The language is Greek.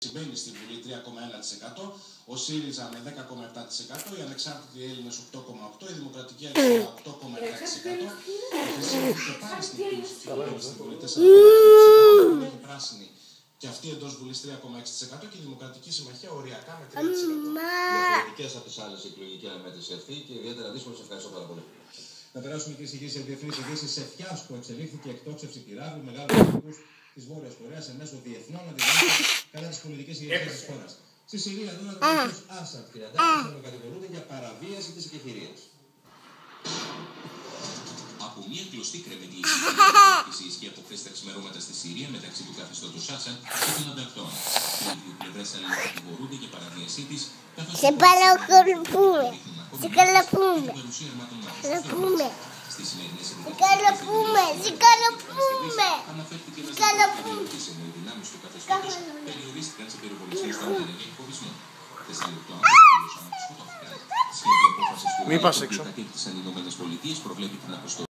Συμβαίνει στη Βουλή 3,1%, ο ΣΥΡΙΖΑ με 10,7%, οι ανεξάρτητοι Έλληνες 8,8%, η Δημοκρατική Αριστερά 8,7%, η Χρυσή και πάλι στην Βουλή 4,6%, η Πράσινη και αυτή εντός Βουλής 3,6% και η Δημοκρατική Συμμαχία οριακά με 3%. Διαφορετικές από τις άλλες εκλογικές αναμέτρηση αυτή και ιδιαίτερα δύσκολες. Ευχαριστώ πάρα πολύ. Να περάσουμε και σε διεθνείς ειδήσεις. Σε φιάσκο εξελίχθηκε εκτόξευση πυράβλου μεγάλου πολιτικού της Βόρειας Κορέας σε μέσω διεθνών αντιδράσεων κατά της πολιτικής ηγεσίας της χώρας. Στη Συρία, τώρα ο κ. Άσαντ και οι αντάρτες κατηγορούνται για παραβίαση της εκεχηρίας. Από μια κλωστή κρεμετή ισχύει από χθες τα ξημερώματα στη Συρία μεταξύ του καθεστώτος Άσαντ και των ανταρτών. Οι δύο πλευρές κατηγορούνται για παραβίασή της, καθώς σε παρακολουθούμε. Σε καλοπούμε. Στη σημερινή Καλοπούμε. αναφέρθηκε ένας διπλωματικός ενώ οι δυνάμεις του καθεστώτος περιορίστηκαν σε πυροβολισμούς στον ενέργεια υποβισμού. 4 άνθρωποι σκοτώθηκαν. Σχέδιο απόφασης του ΟΗΕ που κατήχθησαν οι ΗΠΑ προβλέπει την αποστολή.